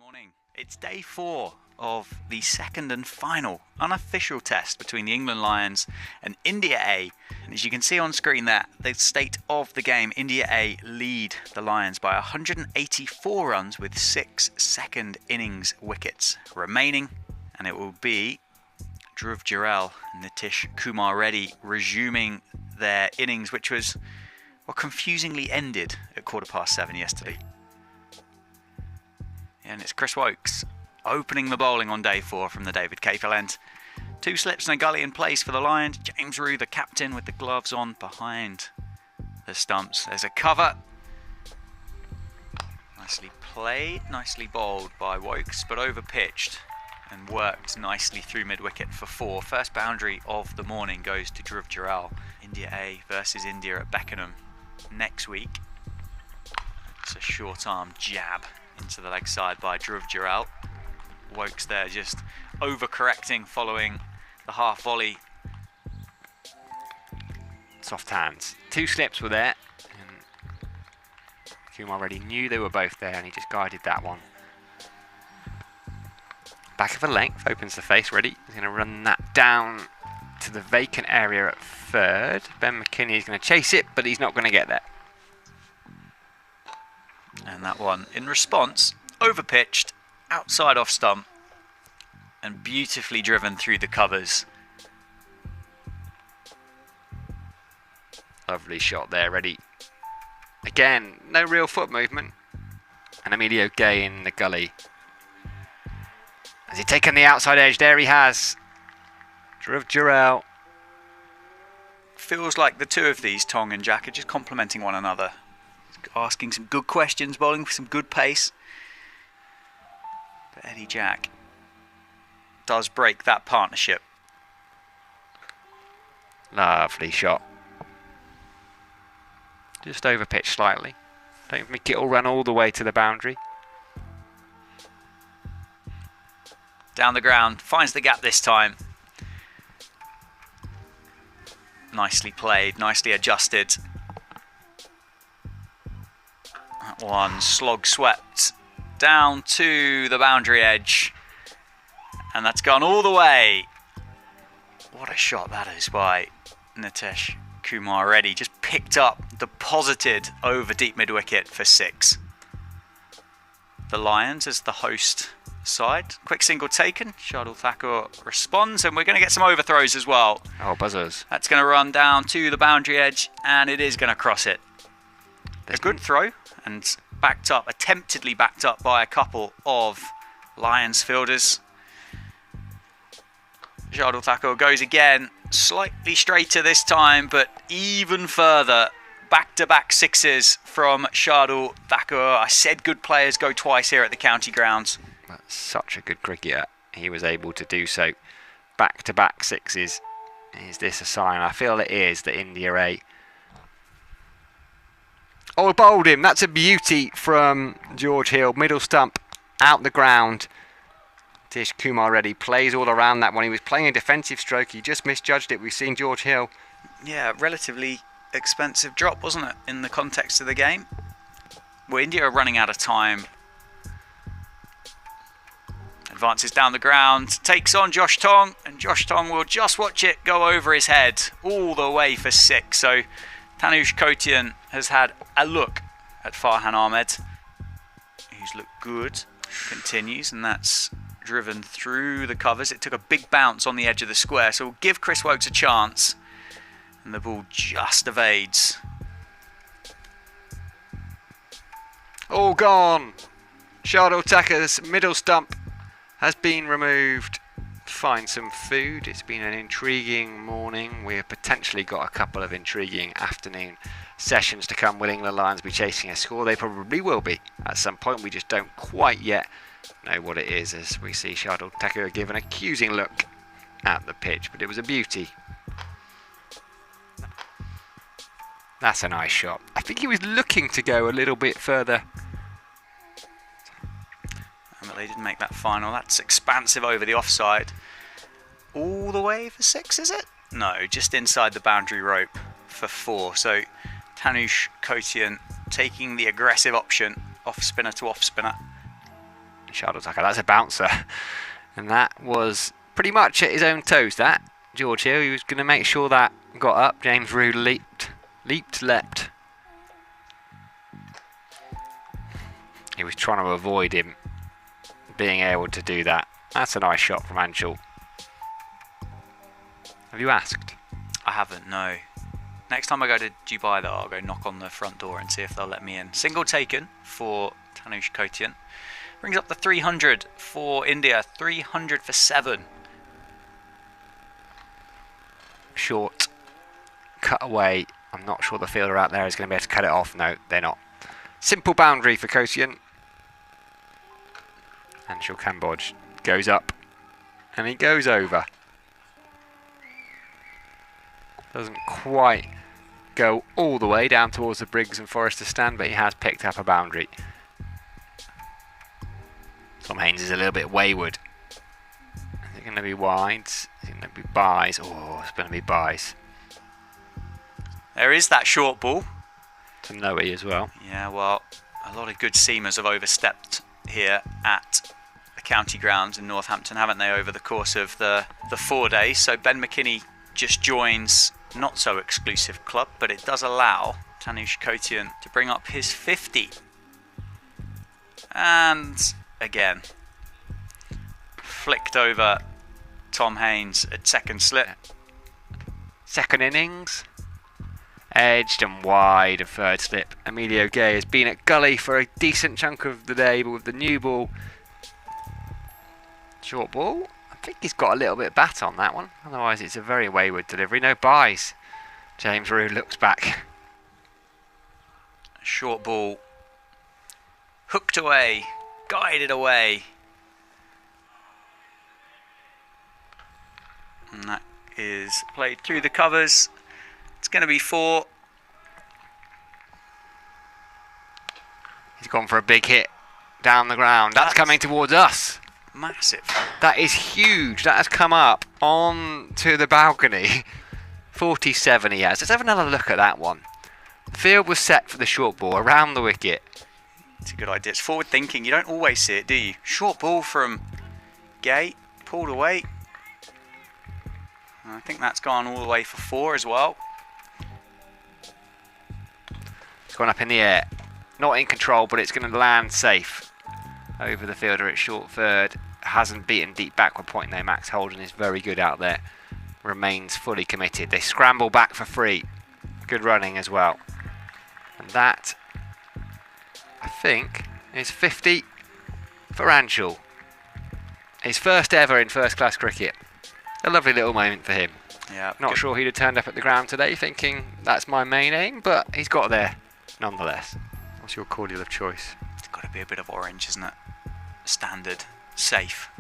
Morning. It's day 4 of the second and final unofficial test between the England Lions and India A. And as you can see on screen there, the state of the game, India A lead the Lions by 184 runs with 6 second innings wickets remaining. And it will be Dhruv Jurel and Nitish Kumar Reddy resuming their innings, which was confusingly ended at 7:15 yesterday. And it's Chris Woakes opening the bowling on day 4 from the David Capel end. 2 slips and a gully in place for the Lions. James Rew, the captain, with the gloves on behind the stumps. There's a cover. Nicely played, nicely bowled by Woakes, but over pitched and worked nicely through mid-wicket for 4. First boundary of the morning goes to Dhruv Jurel. India A versus India at Beckenham next week. It's a short arm jab into the leg side by Dhruv Jurel. Woakes there just overcorrecting following the half volley. Soft hands. 2 slips were there. And Kumar already knew they were both there and he just guided that one. Back of a length, opens the face, ready. He's going to run that down to the vacant area at third. Ben McKinney is going to chase it, but he's not going to get there. And that one, in response, over-pitched, outside off stump, and beautifully driven through the covers. Lovely shot there, ready. Again, no real foot movement. And Emilio Gay in the gully. Has he taken the outside edge? There he has. Dhruv Jurel. Feels like the two of these, Tong and Jack, are just complementing one another. Asking some good questions, bowling with some good pace. But Eddie Jack does break that partnership. Lovely shot. Just over pitch slightly. Don't think it'll run all the way to the boundary. Down the ground, finds the gap this time. Nicely played, nicely adjusted. That one slog swept down to the boundary edge. And that's gone all the way. What a shot that is by Nitish Kumar Reddy. Just picked up, deposited over deep mid-wicket for 6. The Lions as the host side. Quick single taken. Shardul Thakur responds, and we're going to get some overthrows as well. Oh, buzzers. That's going to run down to the boundary edge, and it is going to cross it. A good throw, and backed up, attemptedly backed up by a couple of Lions fielders. Shardul Thakur goes again, slightly straighter this time, but even further. Back-to-back 6s from Shardul Thakur. I said good players go twice here at the county grounds. That's such a good cricketer. He was able to do so. Back-to-back 6s. Is this a sign? I feel it is that India A. Oh, bowled him. That's a beauty from George Hill. Middle stump out the ground. Tish Kumar Reddy plays all around that one. He was playing a defensive stroke. He just misjudged it. We've seen George Hill. Yeah, relatively expensive drop, wasn't it, in the context of the game? Well, India are running out of time. Advances down the ground, takes on Josh Tong, and Josh Tong will just watch it go over his head all the way for 6. So Tanush Kotian has had a look at Farhan Ahmed, who's looked good, continues, and that's driven through the covers. It took a big bounce on the edge of the square, so we'll give Chris Woakes a chance. And the ball just evades. All gone. Shardul Thakur's middle stump has been removed. Find some food. It's been an intriguing morning. We've potentially got a couple of intriguing afternoon sessions to come. Will England Lions be chasing a score? They probably will be at some point. We just don't quite yet know what it is, as we see Shardul Thakur give an accusing look at the pitch. But it was a beauty. That's a nice shot. I think he was looking to go a little bit further. But they didn't make that final. That's expansive over the offside. All the way for 6, is it? No, just inside the boundary rope for 4. So Tanush Kotian taking the aggressive option, off spinner to off spinner. Shadow Tucker. That's a bouncer. And that was pretty much at his own toes, that. George Hill, he was going to make sure that got up. James Rew leapt. He was trying to avoid him being able to do that. That's a nice shot from Anshul. Have you asked? I haven't, no. Next time I go to Dubai though, I'll go knock on the front door and see if they'll let me in. Single taken for Tanush Kotian. Brings up the 300 for India. 300 for 7. Short. Cut away. I'm not sure the fielder out there is going to be able to cut it off. No, they're not. Simple boundary for Kotian. Anshul Kamboj goes up. And he goes over. Doesn't quite go all the way down towards the Briggs and Forrester stand, but he has picked up a boundary. Tom Haines is a little bit wayward. Is it going to be wides? Is it going to be buys? Oh, it's going to be buys. There is that short ball. To Noe as well. Yeah, well, a lot of good seamers have overstepped here at the county grounds in Northampton, haven't they, over the course of the 4 days? So Ben McKinney just joins not so exclusive club, but it does allow Tanush Kotian to bring up his 50. And again, flicked over Tom Haines at second slip. Second innings. Edged and wide of third slip. Emilio Gay has been at gully for a decent chunk of the day, but with the new ball. Short ball. I think he's got a little bit of bat on that one. Otherwise it's a very wayward delivery. No buys. James Rew looks back. Short ball. Hooked away. Guided away. And that is played through the covers. It's going to be 4. He's gone for a big hit down the ground. That's coming towards us. Massive. That is huge. That has come up onto the balcony. 47 he has. Let's have another look at that one. The field was set for the short ball around the wicket. It's a good idea. It's forward thinking. You don't always see it, do you? Short ball from Gay. Pulled away. I think that's gone all the way for 4 as well. It's gone up in the air. Not in control, but it's going to land safe over the fielder at short third. Hasn't beaten deep backward point though. Max Holden is very good out there. Remains fully committed. They scramble back for 3. Good running as well. And that, I think, is 50 for Anshul. His first ever in first class cricket. A lovely little moment for him. Yeah. Not sure he'd have turned up at the ground today thinking that's my main aim, but he's got there nonetheless. What's your cordial of choice? It's got to be a bit of orange, isn't it? Standard. Safe.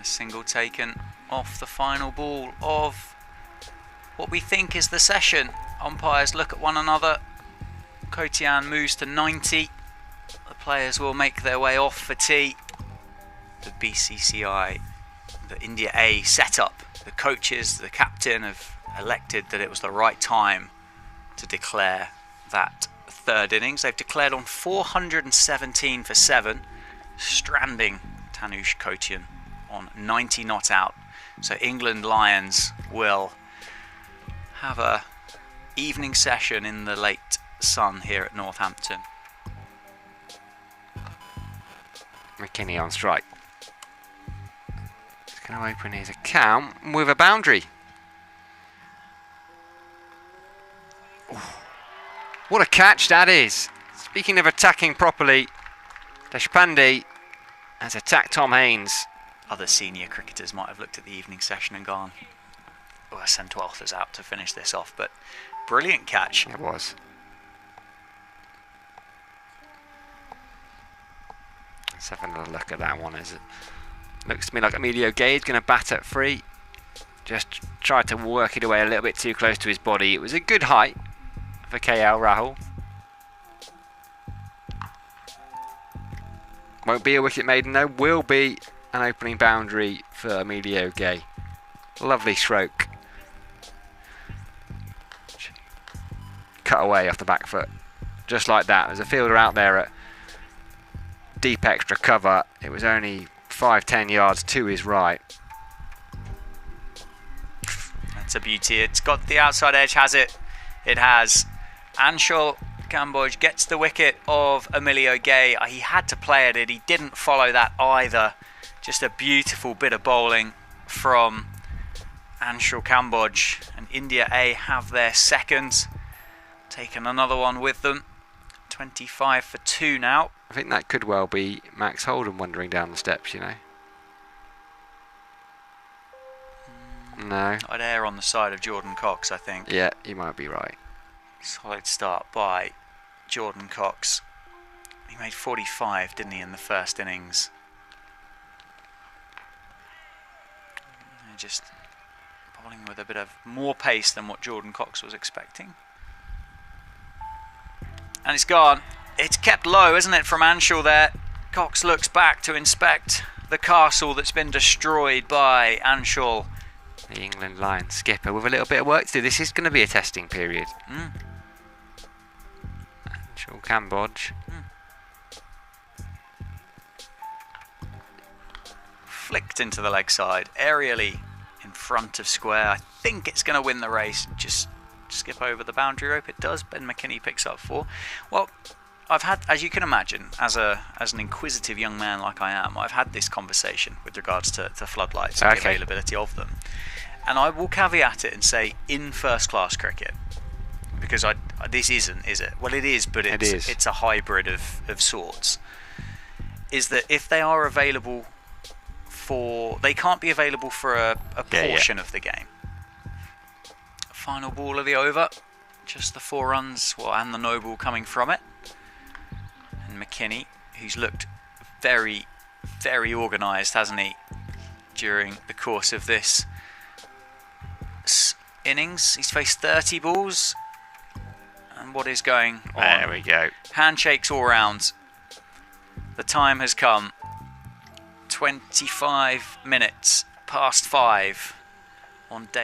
A single taken off the final ball of what we think is the session. Umpires look at one another. Kotian moves to 90. The players will make their way off for tea. The BCCI, the India A setup, the coaches, the captain have elected that it was the right time to declare that third innings. They've declared on 417 for 7, stranding Tanush Kotian on 90 not out. So England Lions will have a evening session in the late sun here at Northampton. McKinney on strike. He's going to open his account with a boundary. Ooh. What a catch that is. Speaking of attacking properly, Deshpande has attacked Tom Haines. Other senior cricketers might have looked at the evening session and gone, oh, I sent 12ers out to finish this off, but brilliant catch. It was. Let's have another look at that one. As it looks to me like Emilio Gay is going to bat at 3. Just tried to work it away a little bit too close to his body. It was a good height for KL Rahul. Won't be a wicket maiden though. Will be an opening boundary for Emilio Gay. Lovely stroke. Cut away off the back foot. Just like that. There's a fielder out there at deep extra cover. It was only 5-10 yards to his right. That's a beauty. It's got the outside edge, has it? It has. Anshul Kamboj gets the wicket of Emilio Gay. He had to play at it. He didn't follow that either. Just a beautiful bit of bowling from Anshul Kamboj. And India A have their second. Taken another one with them. 25 for 2 now. I think that could well be Max Holden wandering down the steps, you know. No. I'd err on the side of Jordan Cox, I think. Yeah, you might be right. Solid start by Jordan Cox. He made 45, didn't he, in the first innings? Just bowling with a bit of more pace than what Jordan Cox was expecting. And it's gone. It's kept low, isn't it, from Anshul there. Cox looks back to inspect the castle that's been destroyed by Anshul. The England Lions skipper with a little bit of work to do. This is going to be a testing period. Anshul Kamboj. Flicked into the leg side, aerially in front of square. I think it's going to win the race. Just skip over the boundary rope. It does. Ben McKinney picks up 4. Well, I've had, as you can imagine, as an inquisitive young man like I am, I've had this conversation with regards to floodlights and the availability of them. And I will caveat it and say, in first-class cricket, because this isn't, is it? Well, it is, but it's a hybrid of sorts. Is that if they are available they can't be available for a portion of the game. Final ball of the over, just the 4 runs, and the no ball coming from it. And McKinney, who's looked very, very organised, hasn't he, during the course of this innings. He's faced 30 balls. And what is going on? There we go. Handshakes all round. The time has come. 25 minutes past 5 on day